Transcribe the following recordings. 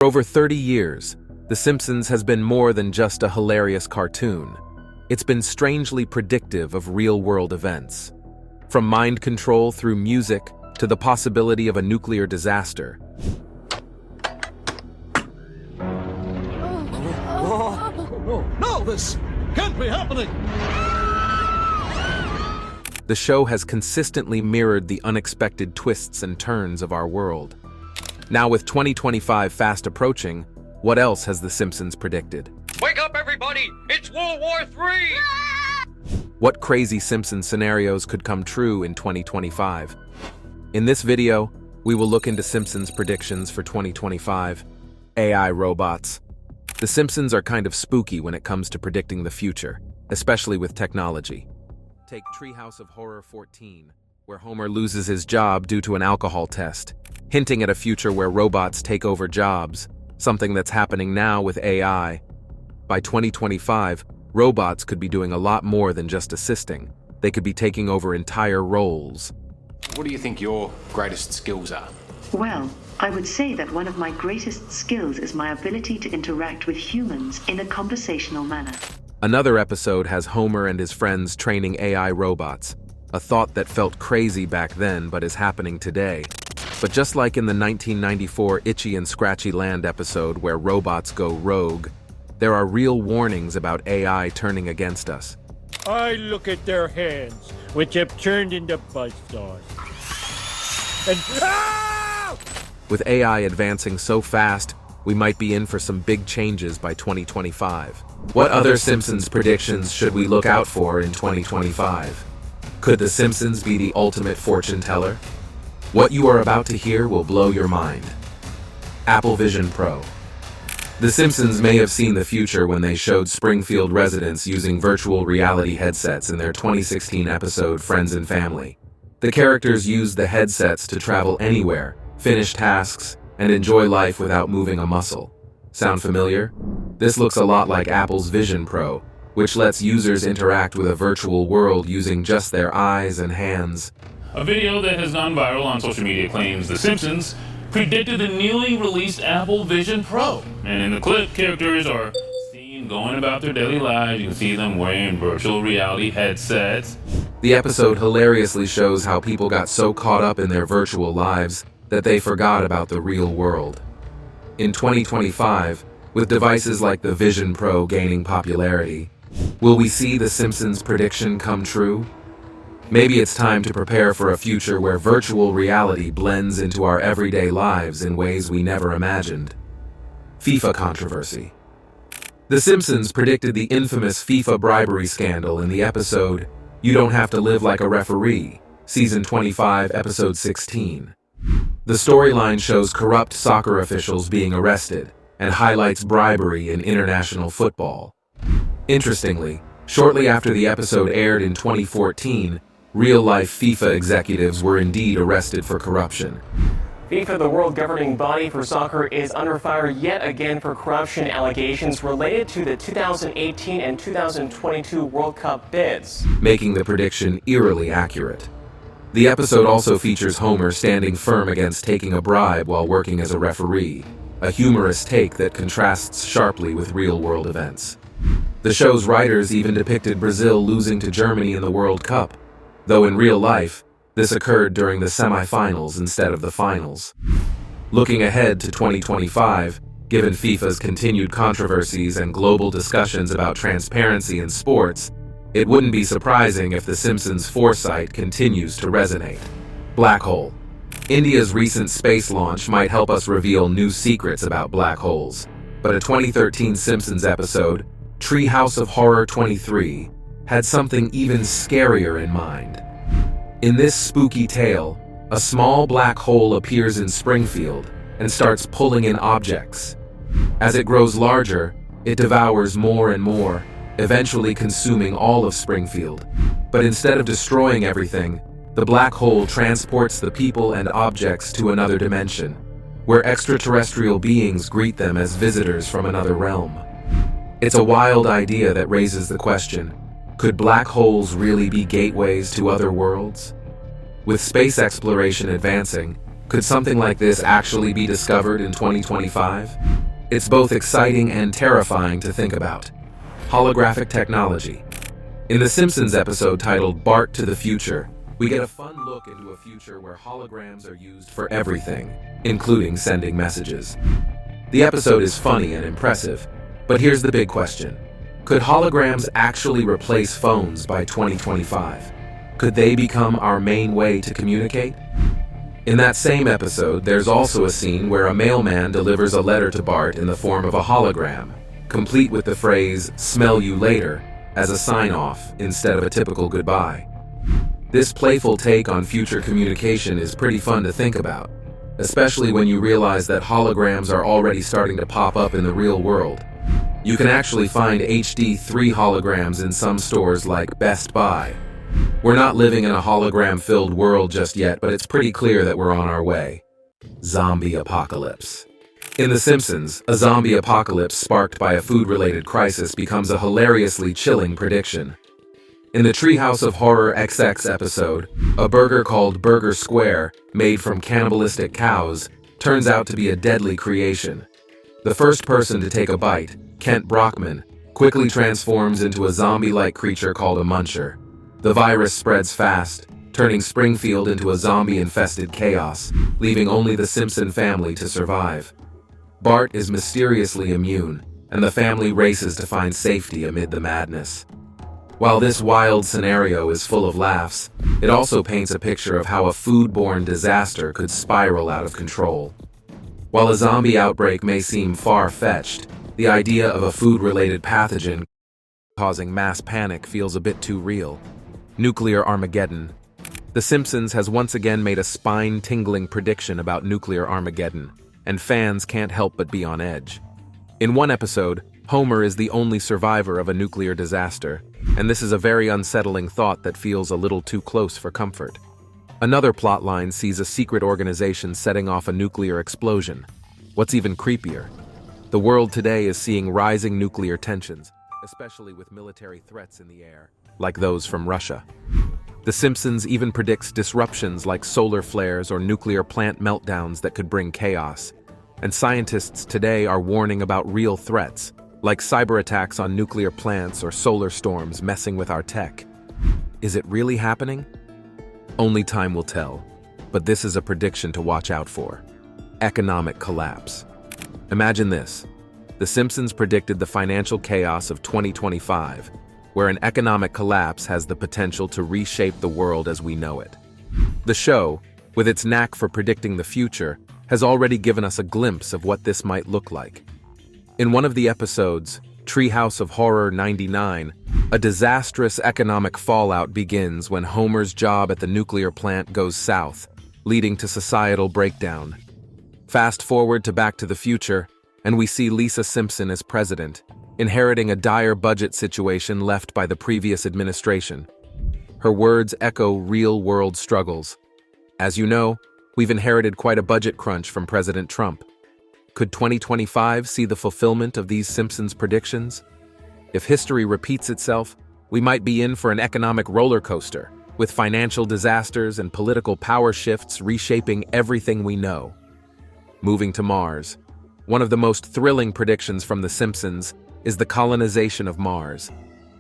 For over 30 years, The Simpsons has been more than just a hilarious cartoon. It's been strangely predictive of real-world events. From mind control through music to the possibility of a nuclear disaster. No, this can't be happening! The show has consistently mirrored the unexpected twists and turns of our world. Now with 2025 fast approaching, what else has The Simpsons predicted? Wake up, everybody! It's World War III! What crazy Simpsons scenarios could come true in 2025? In this video, we will look into Simpsons predictions for 2025. AI robots. The Simpsons are kind of spooky when it comes to predicting the future, especially with technology. Take Treehouse of Horror 14, where Homer loses his job due to an alcohol test, hinting at a future where robots take over jobs, something that's happening now with AI. By 2025, robots could be doing a lot more than just assisting. They could be taking over entire roles. What do you think your greatest skills are? Well, I would say that one of my greatest skills is my ability to interact with humans in a conversational manner. Another episode has Homer and his friends training AI robots, a thought that felt crazy back then but is happening today. But just like in the 1994 Itchy and Scratchy Land episode where robots go rogue, there are real warnings about AI turning against us. I look at their hands, which have turned into buzzsaws. And With AI advancing so fast, we might be in for some big changes by 2025. What other Simpsons predictions should we look out for in 2025? Could The Simpsons be the ultimate fortune teller? What you are about to hear will blow your mind. Apple Vision Pro. The Simpsons may have seen the future when they showed Springfield residents using virtual reality headsets in their 2016 episode Friends and Family. The characters used the headsets to travel anywhere, finish tasks, and enjoy life without moving a muscle. Sound familiar? This looks a lot like Apple's Vision Pro, which lets users interact with a virtual world using just their eyes and hands. A video that has gone viral on social media claims The Simpsons predicted the newly released Apple Vision Pro. And in the clip, characters are seen going about their daily lives. You can see them wearing virtual reality headsets. The episode hilariously shows how people got so caught up in their virtual lives that they forgot about the real world. In 2025, with devices like the Vision Pro gaining popularity, will we see The Simpsons prediction come true? Maybe it's time to prepare for a future where virtual reality blends into our everyday lives in ways we never imagined. FIFA controversy. The Simpsons predicted the infamous FIFA bribery scandal in the episode You Don't Have to Live Like a Referee, Season 25, Episode 16. The storyline shows corrupt soccer officials being arrested and highlights bribery in international football. Interestingly, shortly after the episode aired in 2014, real-life FIFA executives were indeed arrested for corruption. FIFA, the world governing body for soccer, is under fire yet again for corruption allegations related to the 2018 and 2022 World Cup bids, making the prediction eerily accurate. The episode also features Homer standing firm against taking a bribe while working as a referee, a humorous take that contrasts sharply with real-world events. The show's writers even depicted Brazil losing to Germany in the World Cup, though in real life, this occurred during the semifinals instead of the finals. Looking ahead to 2025, given FIFA's continued controversies and global discussions about transparency in sports, it wouldn't be surprising if The Simpsons' foresight continues to resonate. Black hole. India's recent space launch might help us reveal new secrets about black holes, but a 2013 Simpsons episode, Treehouse of Horror 23, had something even scarier in mind. In this spooky tale, a small black hole appears in Springfield and starts pulling in objects. As it grows larger, it devours more and more, eventually consuming all of Springfield. But instead of destroying everything, the black hole transports the people and objects to another dimension, where extraterrestrial beings greet them as visitors from another realm. It's a wild idea that raises the question, could black holes really be gateways to other worlds? With space exploration advancing, could something like this actually be discovered in 2025? It's both exciting and terrifying to think about. Holographic technology. In the Simpsons episode titled Bart to the Future, we get a fun look into a future where holograms are used for everything, including sending messages. The episode is funny and impressive, but here's the big question. Could holograms actually replace phones by 2025? Could they become our main way to communicate? In that same episode, there's also a scene where a mailman delivers a letter to Bart in the form of a hologram, complete with the phrase, "smell you later," as a sign-off instead of a typical goodbye. This playful take on future communication is pretty fun to think about, especially when you realize that holograms are already starting to pop up in the real world. You can actually find HD 3 holograms in some stores like Best Buy. We're not living in a hologram-filled world just yet, but it's pretty clear that we're on our way. Zombie apocalypse. In The Simpsons, a zombie apocalypse sparked by a food-related crisis becomes a hilariously chilling prediction. In the Treehouse of Horror XX episode, a burger called Burger Square, made from cannibalistic cows, turns out to be a deadly creation. The first person to take a bite, Kent Brockman, quickly transforms into a zombie-like creature called a muncher. The virus spreads fast, turning Springfield into a zombie-infested chaos, leaving only the Simpson family to survive. Bart is mysteriously immune, and the family races to find safety amid the madness. While this wild scenario is full of laughs, it also paints a picture of how a foodborne disaster could spiral out of control. While a zombie outbreak may seem far-fetched, the idea of a food-related pathogen causing mass panic feels a bit too real. Nuclear Armageddon. The Simpsons has once again made a spine-tingling prediction about nuclear Armageddon, and fans can't help but be on edge. In one episode, Homer is the only survivor of a nuclear disaster, and this is a very unsettling thought that feels a little too close for comfort. Another plotline sees a secret organization setting off a nuclear explosion. What's even creepier? The world today is seeing rising nuclear tensions, especially with military threats in the air, like those from Russia. The Simpsons even predicts disruptions like solar flares or nuclear plant meltdowns that could bring chaos. And scientists today are warning about real threats, like cyber attacks on nuclear plants or solar storms messing with our tech. Is it really happening? Only time will tell, but this is a prediction to watch out for. Economic collapse. Imagine this. The Simpsons predicted the financial chaos of 2025, where an economic collapse has the potential to reshape the world as we know it. The show, with its knack for predicting the future, has already given us a glimpse of what this might look like. In one of the episodes, Treehouse of Horror 99, a disastrous economic fallout begins when Homer's job at the nuclear plant goes south, leading to societal breakdown. Fast forward to Back to the Future, and we see Lisa Simpson as president, inheriting a dire budget situation left by the previous administration. Her words echo real-world struggles. As you know, we've inherited quite a budget crunch from President Trump. Could 2025 see the fulfillment of these Simpsons predictions? If history repeats itself, we might be in for an economic roller coaster, with financial disasters and political power shifts reshaping everything we know. Moving to Mars. One of the most thrilling predictions from The Simpsons is the colonization of Mars.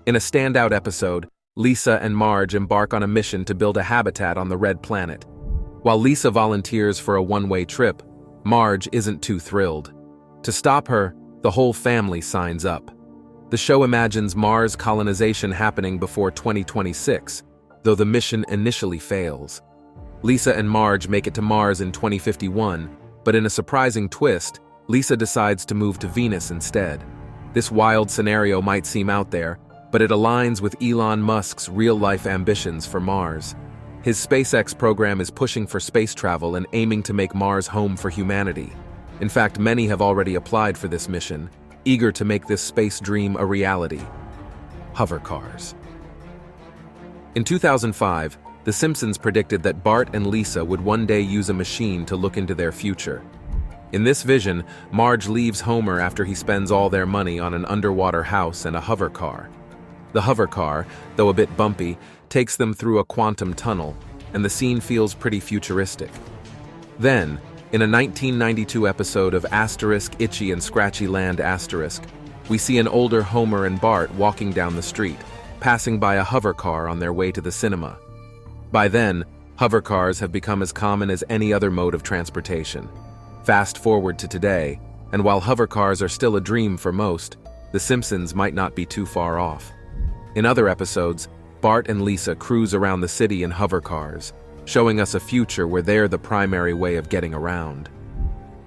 In a standout episode, Lisa and Marge embark on a mission to build a habitat on the Red Planet. While Lisa volunteers for a one-way trip, Marge isn't too thrilled. To stop her, the whole family signs up. The show imagines Mars colonization happening before 2026, though the mission initially fails. Lisa and Marge make it to Mars in 2051, but in a surprising twist, Lisa decides to move to Venus instead. This wild scenario might seem out there, but it aligns with Elon Musk's real-life ambitions for Mars. His SpaceX program is pushing for space travel and aiming to make Mars home for humanity. In fact, many have already applied for this mission, eager to make this space dream a reality. Hover cars. In 2005, The Simpsons predicted that Bart and Lisa would one day use a machine to look into their future. In this vision, Marge leaves Homer after he spends all their money on an underwater house and a hover car. The hover car, though a bit bumpy, takes them through a quantum tunnel, and the scene feels pretty futuristic. Then, In a 1992 episode of Itchy and Scratchy Land we see an older Homer and Bart walking down the street, passing by a hover car on their way to the cinema. By then, hover cars have become as common as any other mode of transportation. Fast forward to today, and while hover cars are still a dream for most, The Simpsons might not be too far off. In other episodes, Bart and Lisa cruise around the city in hover cars, showing us a future where they're the primary way of getting around.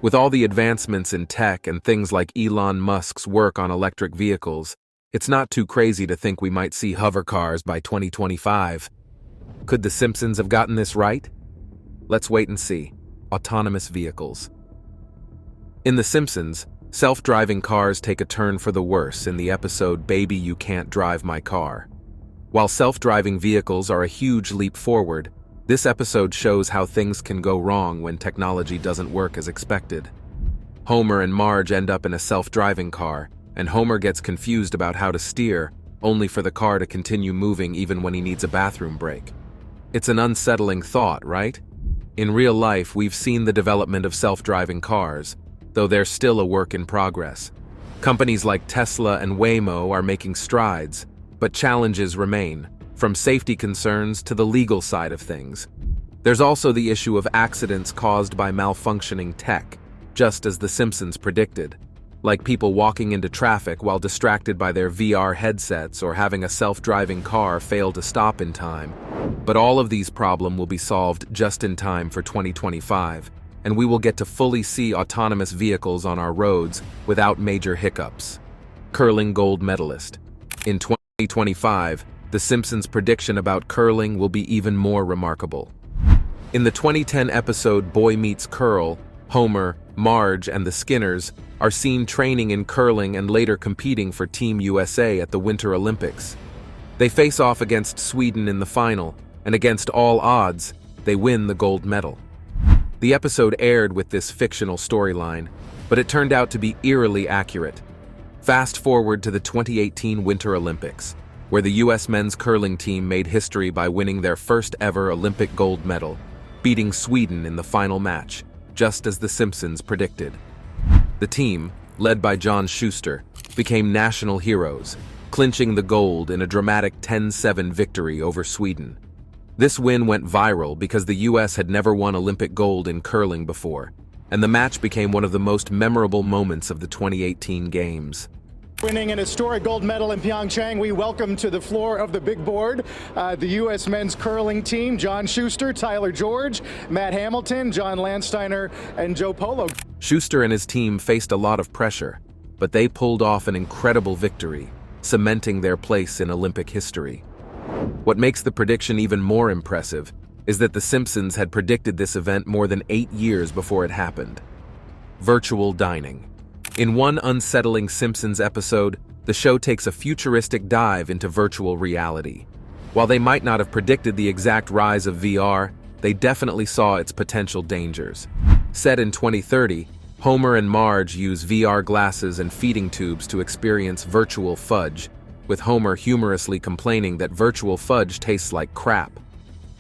With all the advancements in tech and things like Elon Musk's work on electric vehicles, it's not too crazy to think we might see hover cars by 2025. Could The Simpsons have gotten this right? Let's wait and see. Autonomous vehicles. In The Simpsons, self-driving cars take a turn for the worse in the episode Baby You Can't Drive My Car. While self-driving vehicles are a huge leap forward, this episode shows how things can go wrong when technology doesn't work as expected. Homer and Marge end up in a self-driving car, and Homer gets confused about how to steer, only for the car to continue moving even when he needs a bathroom break. It's an unsettling thought, right? In real life, we've seen the development of self-driving cars, though they're still a work in progress. Companies like Tesla and Waymo are making strides, but challenges remain, from safety concerns to the legal side of things. There's also the issue of accidents caused by malfunctioning tech, just as The Simpsons predicted, like people walking into traffic while distracted by their VR headsets or having a self-driving car fail to stop in time. But all of these problems will be solved just in time for 2025, and we will get to fully see autonomous vehicles on our roads without major hiccups. Curling gold medalist. In 2025, The Simpsons' prediction about curling will be even more remarkable. In the 2010 episode Boy Meets Curl, Homer, Marge, and the Skinners are seen training in curling and later competing for Team USA at the Winter Olympics. They face off against Sweden in the final, and against all odds, they win the gold medal. The episode aired with this fictional storyline, but it turned out to be eerily accurate. Fast forward to the 2018 Winter Olympics, where the U.S. men's curling team made history by winning their first ever Olympic gold medal, beating Sweden in the final match, just as The Simpsons predicted. The team, led by John Schuster, became national heroes, clinching the gold in a dramatic 10-7 victory over Sweden. This win went viral because the U.S. had never won Olympic gold in curling before, and the match became one of the most memorable moments of the 2018 Games. Winning an historic gold medal in Pyeongchang, we welcome to the floor of the big board the U.S. men's curling team, John Schuster, Tyler George, Matt Hamilton, John Landsteiner, and Joe Polo. Schuster and his team faced a lot of pressure, but they pulled off an incredible victory, cementing their place in Olympic history. What makes the prediction even more impressive is that The Simpsons had predicted this event more than 8 years before it happened. Virtual dining. In one unsettling Simpsons episode, the show takes a futuristic dive into virtual reality. While they might not have predicted the exact rise of VR, they definitely saw its potential dangers. Set in 2030, Homer and Marge use VR glasses and feeding tubes to experience virtual fudge, with Homer humorously complaining that virtual fudge tastes like crap.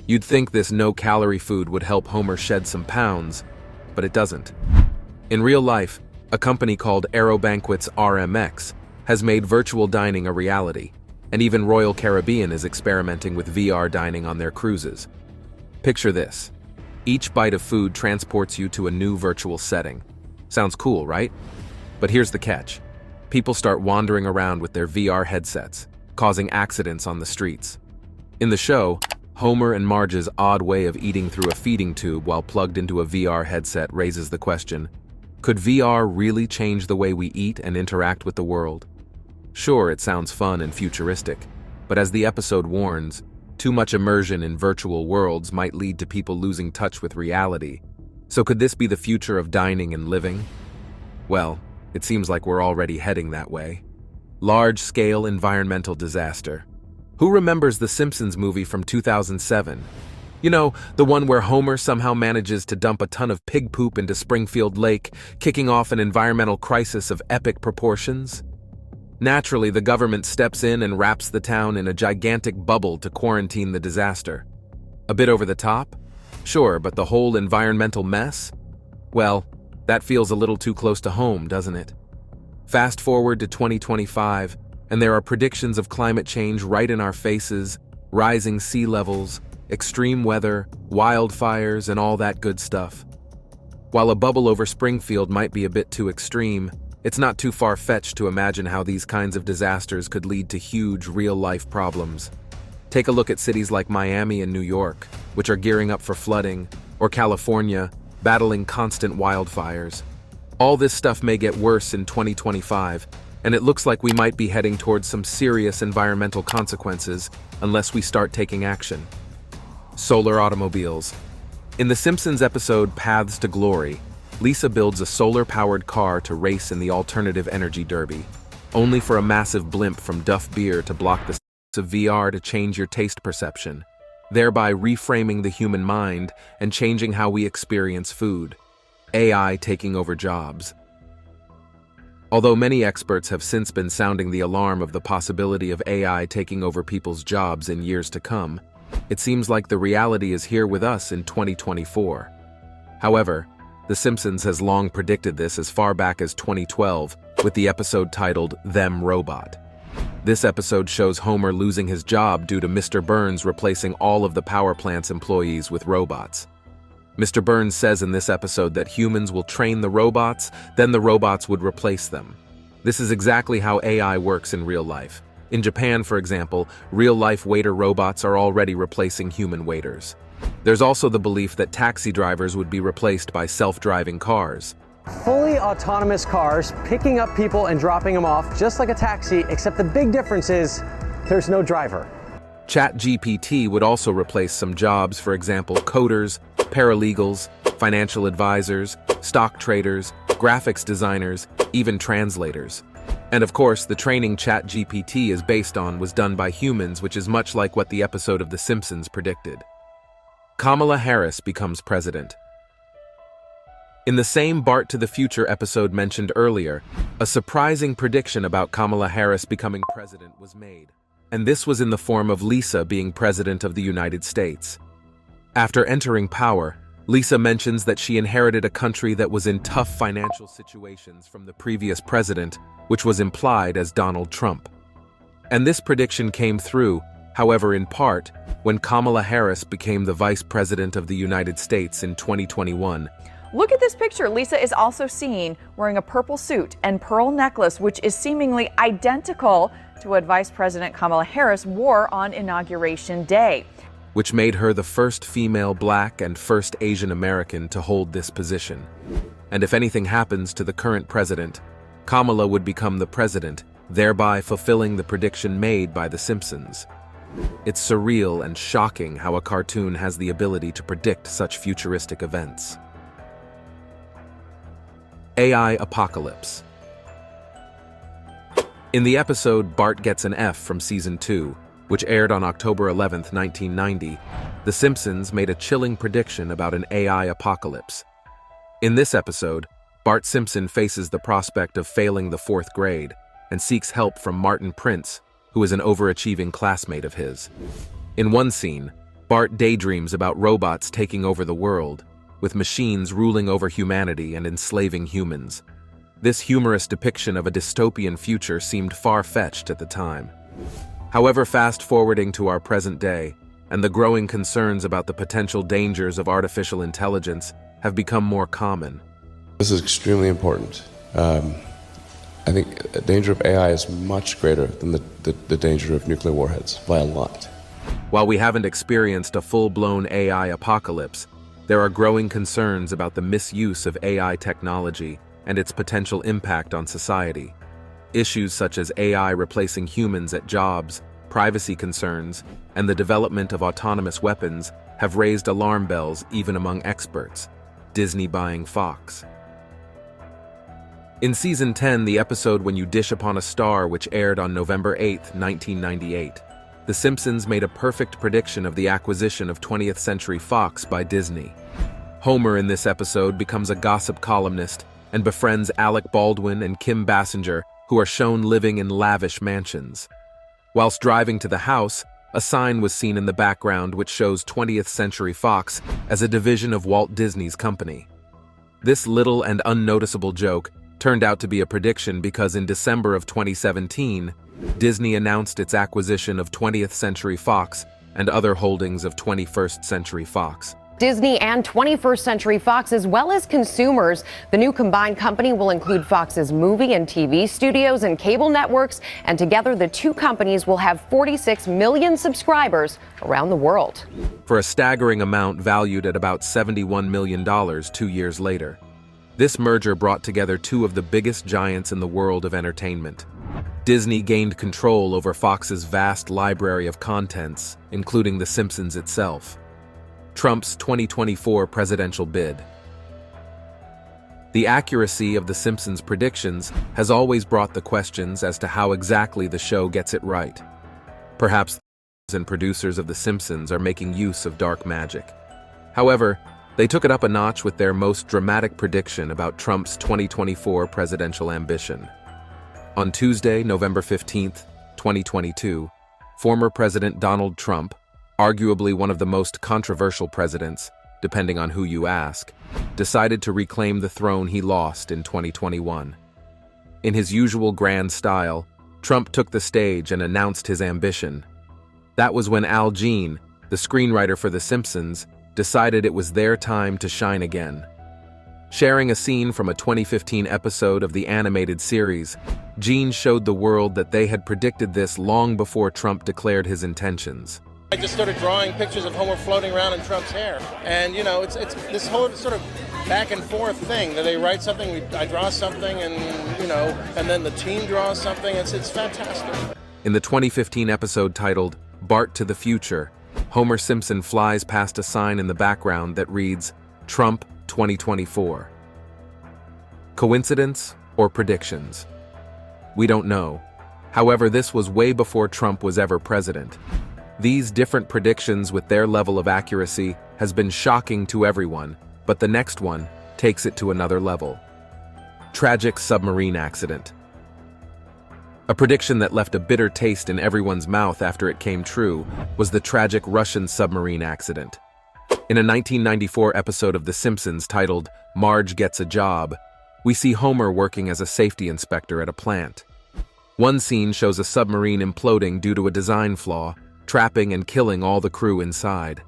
You'd think this no-calorie food would help Homer shed some pounds, but it doesn't. In real life, a company called Aerobanquets RMX has made virtual dining a reality, and even Royal Caribbean is experimenting with VR dining on their cruises. Picture this. Each bite of food transports you to a new virtual setting. Sounds cool, right? But here's the catch. People start wandering around with their VR headsets, causing accidents on the streets. In the show, Homer and Marge's odd way of eating through a feeding tube while plugged into a VR headset raises the question, could VR really change the way we eat and interact with the world? Sure, it sounds fun and futuristic, but as the episode warns, too much immersion in virtual worlds might lead to people losing touch with reality. So could this be the future of dining and living? Well, it seems like we're already heading that way. Large-scale environmental disaster. Who remembers the Simpsons movie from 2007? You know, the one where Homer somehow manages to dump a ton of pig poop into Springfield Lake, kicking off an environmental crisis of epic proportions? Naturally, the government steps in and wraps the town in a gigantic bubble to quarantine the disaster. A bit over the top? Sure, but the whole environmental mess? Well, that feels a little too close to home, doesn't it? Fast forward to 2025, and there are predictions of climate change right in our faces, rising sea levels, extreme weather, wildfires, and all that good stuff. While a bubble over Springfield might be a bit too extreme, it's not too far-fetched to imagine how these kinds of disasters could lead to huge real-life problems. Take a look at cities like Miami and New York, which are gearing up for flooding, or California, battling constant wildfires. All this stuff may get worse in 2025, and it looks like we might be heading towards some serious environmental consequences unless we start taking action. Solar automobiles. In The Simpsons episode Paths to Glory, Lisa builds a solar-powered car to race in the alternative energy derby, only for a massive blimp from Duff Beer to block the of VR to change your taste perception, thereby reframing the human mind and changing how we experience food. AI taking over jobs. Although many experts have since been sounding the alarm of the possibility of AI taking over people's jobs in years to come, it seems like the reality is here with us in 2024. However, The Simpsons has long predicted this as far back as 2012 with the episode titled Them Robot. This episode shows Homer losing his job due to Mr. Burns replacing all of the power plant's employees with robots. Mr. Burns says in this episode that humans will train the robots, then the robots would replace them. This is exactly how AI works in real life. In Japan, for example, real-life waiter robots are already replacing human waiters. There's also the belief that taxi drivers would be replaced by self-driving cars. Fully autonomous cars picking up people and dropping them off just like a taxi, except the big difference is there's no driver. ChatGPT would also replace some jobs, for example, coders, paralegals, financial advisors, stock traders, graphics designers, even translators. And of course, the training ChatGPT is based on was done by humans, which is much like what the episode of The Simpsons predicted. Kamala Harris becomes president. In the same Bart to the Future episode mentioned earlier, a surprising prediction about Kamala Harris becoming president was made, and this was in the form of Lisa being president of the United States. After entering power, Lisa mentions that she inherited a country that was in tough financial situations from the previous president, which was implied as Donald Trump. And this prediction came through, however, in part, when Kamala Harris became the vice president of the United States in 2021. Look at this picture. Lisa is also seen wearing a purple suit and pearl necklace, which is seemingly identical to what Vice President Kamala Harris wore on Inauguration Day, which made her the first female Black and first Asian American to hold this position. And if anything happens to the current president, Kamala would become the president, thereby fulfilling the prediction made by The Simpsons. It's surreal and shocking how a cartoon has the ability to predict such futuristic events. AI Apocalypse. In the episode Bart Gets an F from Season 2, which aired on October 11, 1990, The Simpsons made a chilling prediction about an AI apocalypse. In this episode, Bart Simpson faces the prospect of failing the 4th grade and seeks help from Martin Prince, who is an overachieving classmate of his. In one scene, Bart daydreams about robots taking over the world, with machines ruling over humanity and enslaving humans. This humorous depiction of a dystopian future seemed far-fetched at the time. However, fast-forwarding to our present day, and the growing concerns about the potential dangers of artificial intelligence have become more common. This is extremely important. I think the danger of AI is much greater than the danger of nuclear warheads, by a lot. While we haven't experienced a full-blown AI apocalypse, there are growing concerns about the misuse of AI technology and its potential impact on society. Issues such as AI replacing humans at jobs, privacy concerns, and the development of autonomous weapons have raised alarm bells even among experts. Disney buying Fox. In Season 10, the episode When You Dish Upon a Star, which aired on November 8, 1998, The Simpsons made a perfect prediction of the acquisition of 20th Century Fox by Disney. Homer in this episode becomes a gossip columnist and befriends Alec Baldwin and Kim Basinger, who are shown living in lavish mansions. Whilst driving to the house, a sign was seen in the background which shows 20th Century Fox as a division of Walt Disney's company. This little and unnoticeable joke turned out to be a prediction because in December of 2017, Disney announced its acquisition of 20th Century Fox and other holdings of 21st Century Fox. Disney and 21st Century Fox, as well as consumers. The new combined company will include Fox's movie and TV studios and cable networks, and together the two companies will have 46 million subscribers around the world. For a staggering amount valued at about $71 million 2 years later. This merger brought together two of the biggest giants in the world of entertainment. Disney gained control over Fox's vast library of contents, including The Simpsons itself. Trump's 2024 presidential bid. The accuracy of The Simpsons' predictions has always brought the questions as to how exactly the show gets it right. Perhaps the producers of The Simpsons are making use of dark magic. However, they took it up a notch with their most dramatic prediction about Trump's 2024 presidential ambition. On Tuesday, November 15, 2022, former President Donald Trump, arguably one of the most controversial presidents, depending on who you ask, decided to reclaim the throne he lost in 2021. In his usual grand style, Trump took the stage and announced his ambition. That was when Al Jean, the screenwriter for The Simpsons, decided it was their time to shine again. Sharing a scene from a 2015 episode of the animated series, Jean showed the world that they had predicted this long before Trump declared his intentions. I just started drawing pictures of Homer floating around in Trump's hair. And, you know, it's this whole sort of back and forth thing that they write something, I draw something, and, you know, and then the team draws something. It's fantastic. In the 2015 episode titled Bart to the Future, Homer Simpson flies past a sign in the background that reads, Trump 2024. Coincidence or predictions? We don't know. However, this was way before Trump was ever president. These different predictions with their level of accuracy has been shocking to everyone, but the next one takes it to another level. Tragic submarine accident. A prediction that left a bitter taste in everyone's mouth after it came true was the tragic Russian submarine accident. In a 1994 episode of The Simpsons titled Marge Gets a Job, we see Homer working as a safety inspector at a plant. One scene shows a submarine imploding due to a design flaw, trapping and killing all the crew inside.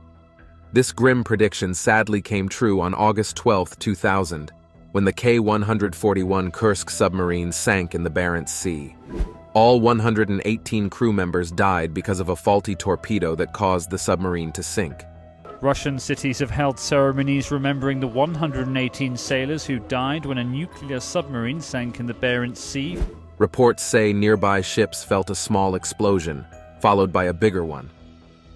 This grim prediction sadly came true on August 12, 2000, when the K-141 Kursk submarine sank in the Barents Sea. All 118 crew members died because of a faulty torpedo that caused the submarine to sink. Russian cities have held ceremonies remembering the 118 sailors who died when a nuclear submarine sank in the Barents Sea. Reports say nearby ships felt a small explosion, followed by a bigger one.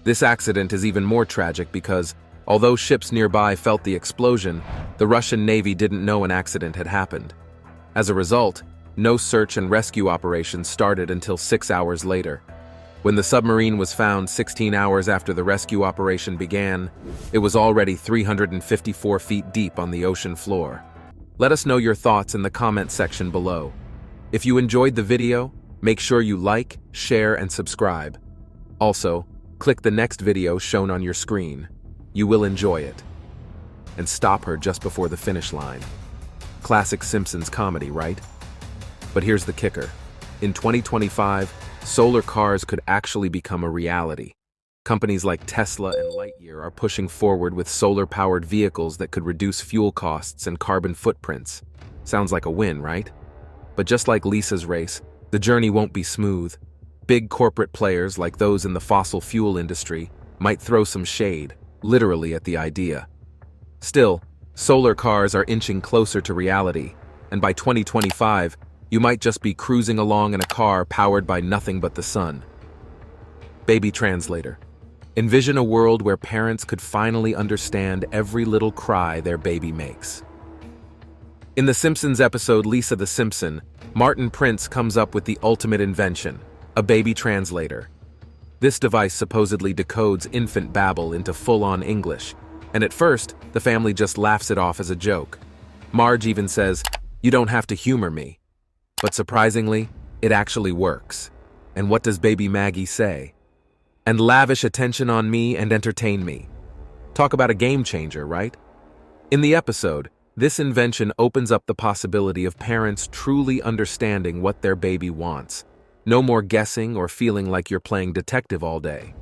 This accident is even more tragic because, although ships nearby felt the explosion, the Russian Navy didn't know an accident had happened. As a result, no search and rescue operations started until 6 hours later. When the submarine was found 16 hours after the rescue operation began, it was already 354 feet deep on the ocean floor. Let us know your thoughts in the comment section below. If you enjoyed the video, make sure you like, share, and subscribe. Also, click the next video shown on your screen. You will enjoy it. And stop her just before the finish line. Classic Simpsons comedy, right? But here's the kicker. In 2025, solar cars could actually become a reality. Companies like Tesla and Lightyear are pushing forward with solar-powered vehicles that could reduce fuel costs and carbon footprints. Sounds like a win, right? But just like Lisa's race, the journey won't be smooth. Big corporate players like those in the fossil fuel industry might throw some shade, literally at the idea. Still, solar cars are inching closer to reality, and by 2025, you might just be cruising along in a car powered by nothing but the sun. Baby translator. Envision a world where parents could finally understand every little cry their baby makes. In the Simpsons episode Lisa the Simpson, Martin Prince comes up with the ultimate invention, a baby translator. This device supposedly decodes infant babble into full-on English, and at first, the family just laughs it off as a joke. Marge even says, "You don't have to humor me." But surprisingly, it actually works. And what does baby Maggie say? "And lavish attention on me and entertain me." Talk about a game changer, right? In the episode, This invention opens up the possibility of parents truly understanding what their baby wants. No more guessing or feeling like you're playing detective all day.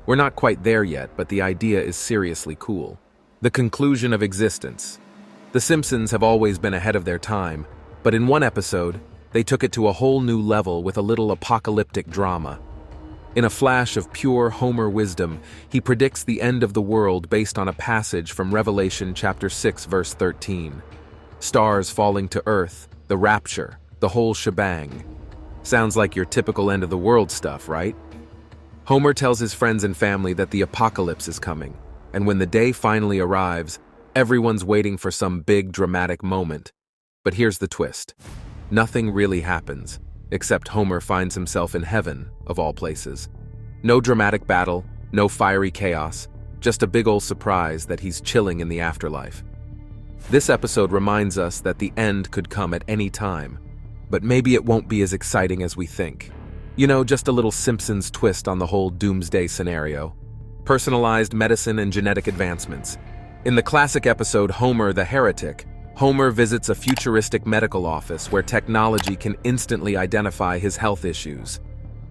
We're not quite there yet, but the idea is seriously cool. The conclusion of existence. The Simpsons have always been ahead of their time, but in one episode, they took it to a whole new level with a little apocalyptic drama. In a flash of pure Homer wisdom, he predicts the end of the world based on a passage from Revelation chapter 6, verse 13. Stars falling to earth, the rapture, the whole shebang. Sounds like your typical end of the world stuff, right? Homer tells his friends and family that the apocalypse is coming, and when the day finally arrives, everyone's waiting for some big dramatic moment. But here's the twist. Nothing really happens, except Homer finds himself in heaven, of all places. No dramatic battle, no fiery chaos, just a big ol' surprise that he's chilling in the afterlife. This episode reminds us that the end could come at any time, but maybe it won't be as exciting as we think. You know, just a little Simpsons twist on the whole doomsday scenario. Personalized medicine and genetic advancements. In the classic episode Homer the Heretic, Homer visits a futuristic medical office where technology can instantly identify his health issues.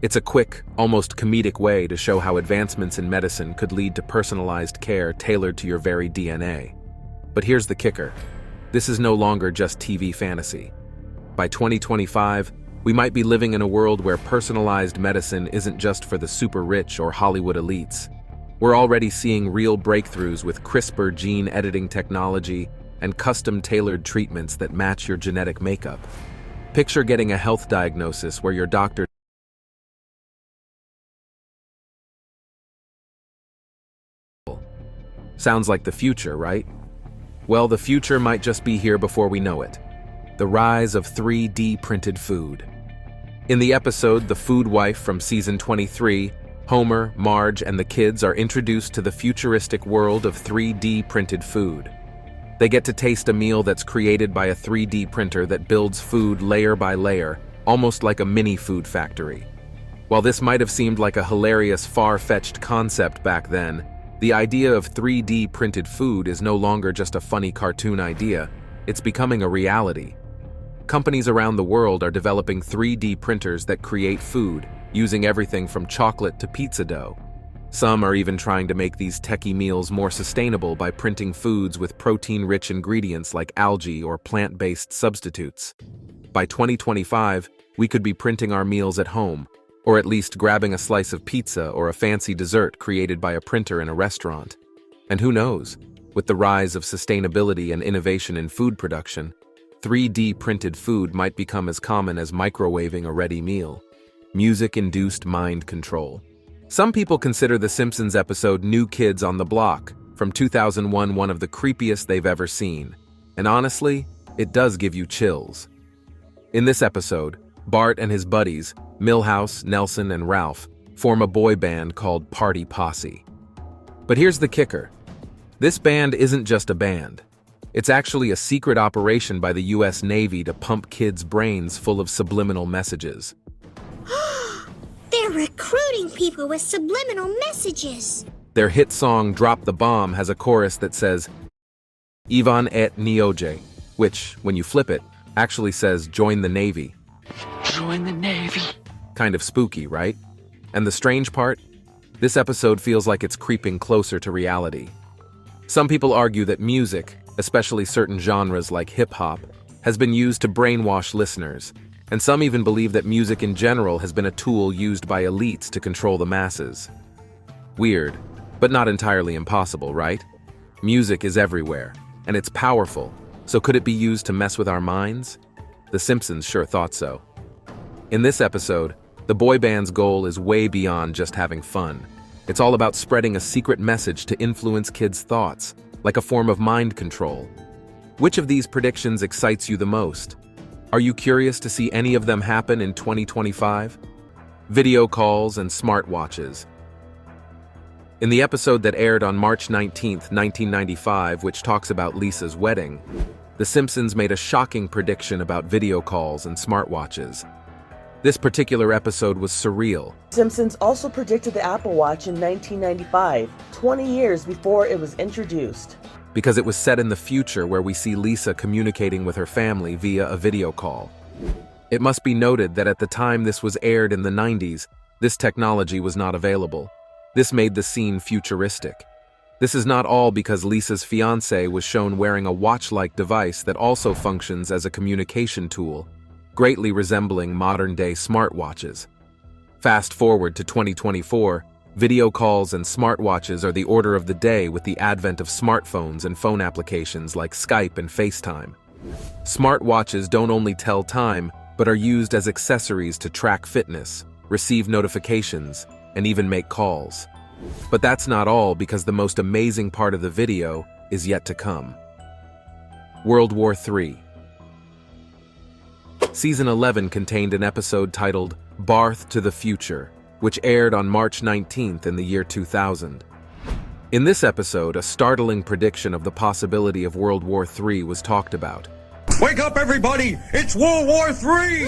It's a quick, almost comedic way to show how advancements in medicine could lead to personalized care tailored to your very DNA. But here's the kicker. This is no longer just TV fantasy. By 2025, we might be living in a world where personalized medicine isn't just for the super rich or Hollywood elites. We're already seeing real breakthroughs with CRISPR gene editing technology and custom-tailored treatments that match your genetic makeup. Picture getting a health diagnosis where your doctor sounds like the future, right? Well, the future might just be here before we know it. The rise of 3D printed food. In the episode The Food Wife from season 23, Homer, Marge, and the kids are introduced to the futuristic world of 3D printed food. They get to taste a meal that's created by a 3D printer that builds food layer by layer, almost like a mini food factory. While this might have seemed like a hilarious, far-fetched concept back then, the idea of 3D printed food is no longer just a funny cartoon idea, it's becoming a reality. Companies around the world are developing 3D printers that create food, using everything from chocolate to pizza dough. Some are even trying to make these techie meals more sustainable by printing foods with protein-rich ingredients like algae or plant-based substitutes. By 2025, we could be printing our meals at home, or at least grabbing a slice of pizza or a fancy dessert created by a printer in a restaurant. And who knows, with the rise of sustainability and innovation in food production, 3D printed food might become as common as microwaving a ready meal. Music-induced mind control. Some people consider The Simpsons episode New Kids on the Block from 2001 one of the creepiest they've ever seen. And honestly, it does give you chills. In this episode, Bart and his buddies, Milhouse, Nelson, and Ralph, form a boy band called Party Posse. But here's the kicker. This band isn't just a band. It's actually a secret operation by the US Navy to pump kids' brains full of subliminal messages. They're recruiting people with subliminal messages. Their hit song Drop the Bomb has a chorus that says, Ivan et Nioje, which, when you flip it, actually says join the Navy. Join the Navy. Kind of spooky, right? And the strange part? This episode feels like it's creeping closer to reality. Some people argue that music, especially certain genres like hip-hop, has been used to brainwash listeners, and some even believe that music in general has been a tool used by elites to control the masses. Weird, but not entirely impossible, right? Music is everywhere, and it's powerful, so could it be used to mess with our minds? The Simpsons sure thought so. In this episode, the boy band's goal is way beyond just having fun. It's all about spreading a secret message to influence kids' thoughts, like a form of mind control. Which of these predictions excites you the most? Are you curious to see any of them happen in 2025? Video calls and smartwatches. In the episode that aired on March 19, 1995, which talks about Lisa's wedding, The Simpsons made a shocking prediction about video calls and smartwatches. This particular episode was surreal. Simpsons also predicted the Apple Watch in 1995, 20 years before it was introduced. because it was set in the future where we see Lisa communicating with her family via a video call. It must be noted that at the time this was aired in the 90s, this technology was not available. This made the scene futuristic. This is not all because Lisa's fiancé was shown wearing a watch-like device that also functions as a communication tool, greatly resembling modern-day smartwatches. Fast forward to 2024, video calls and smartwatches are the order of the day with the advent of smartphones and phone applications like Skype and FaceTime. Smartwatches don't only tell time, but are used as accessories to track fitness, receive notifications, and even make calls. But that's not all, because the most amazing part of the video is yet to come. World War III. Season 11 contained an episode titled Barth to the Future, which aired on March 19th in the year 2000. In this episode, a startling prediction of the possibility of World War III was talked about. Wake up, everybody! It's World War III!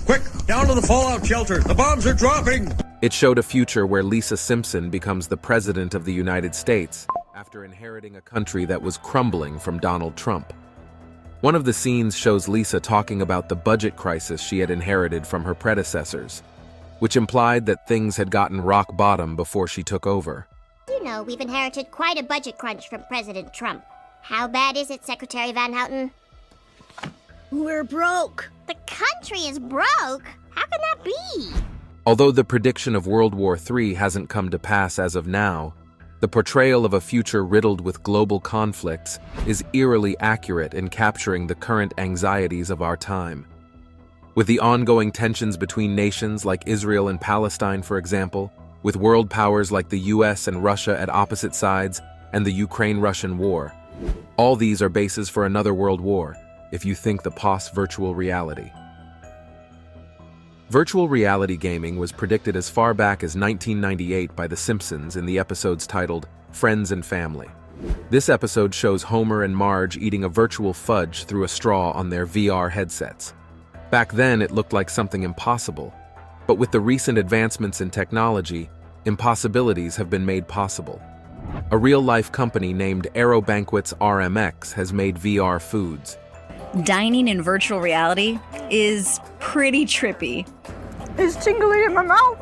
Quick, down to the fallout shelter. The bombs are dropping! It showed a future where Lisa Simpson becomes the President of the United States after inheriting a country that was crumbling from Donald Trump. One of the scenes shows Lisa talking about the budget crisis she had inherited from her predecessors, which implied that things had gotten rock bottom before she took over. You know, we've inherited quite a budget crunch from President Trump. How bad is it, Secretary Van Houten? We're broke. The country is broke? How can that be? Although the prediction of World War III hasn't come to pass as of now, the portrayal of a future riddled with global conflicts is eerily accurate in capturing the current anxieties of our time. With the ongoing tensions between nations like Israel and Palestine, for example, with world powers like the US and Russia at opposite sides, and the Ukraine-Russian war, all these are bases for another world war, if you think the post-virtual reality. Virtual reality gaming was predicted as far back as 1998 by The Simpsons in the episodes titled Friends and Family. This episode shows Homer and Marge eating a virtual fudge through a straw on their VR headsets. Back then, it looked like something impossible, but with the recent advancements in technology, impossibilities have been made possible. A real-life company named Aero Banquets RMX has made VR foods. Dining in virtual reality is pretty trippy. It's tingly in my mouth.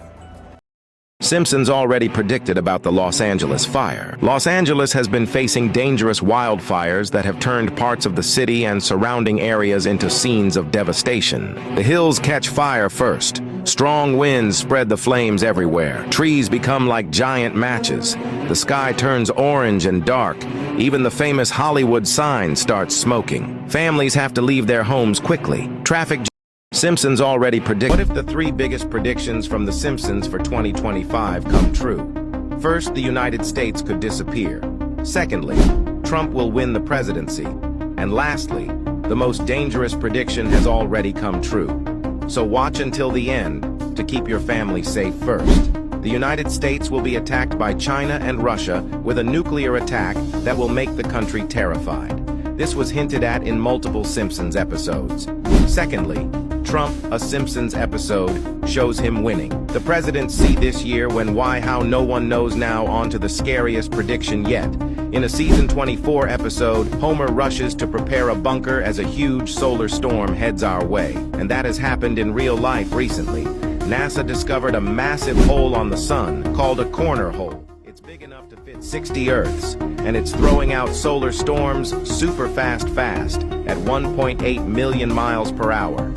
Simpsons already predicted about the Los Angeles fire. Los Angeles has been facing dangerous wildfires that have turned parts of the city and surrounding areas into scenes of devastation. The hills catch fire first. Strong winds spread the flames everywhere. Trees become like giant matches. The sky turns orange and dark. Even the famous Hollywood sign starts smoking. Families have to leave their homes quickly. Traffic. Simpsons already predict. What if the three biggest predictions from The Simpsons for 2025 come true? First, the United States could disappear. Secondly, Trump will win the presidency. And lastly, the most dangerous prediction has already come true. So watch until the end to keep your family safe first. The United States will be attacked by China and Russia with a nuclear attack that will make the country terrified. This was hinted at in multiple Simpsons episodes. Secondly, Trump, a Simpsons episode, shows him winning. The presidents see this year when Why How No One Knows Now on to the scariest prediction yet. In a season 24 episode, Homer rushes to prepare a bunker as a huge solar storm heads our way. And that has happened in real life recently. NASA discovered a massive hole on the sun called a corner hole. It's big enough to fit 60 Earths, and it's throwing out solar storms super fast at 1.8 million miles per hour.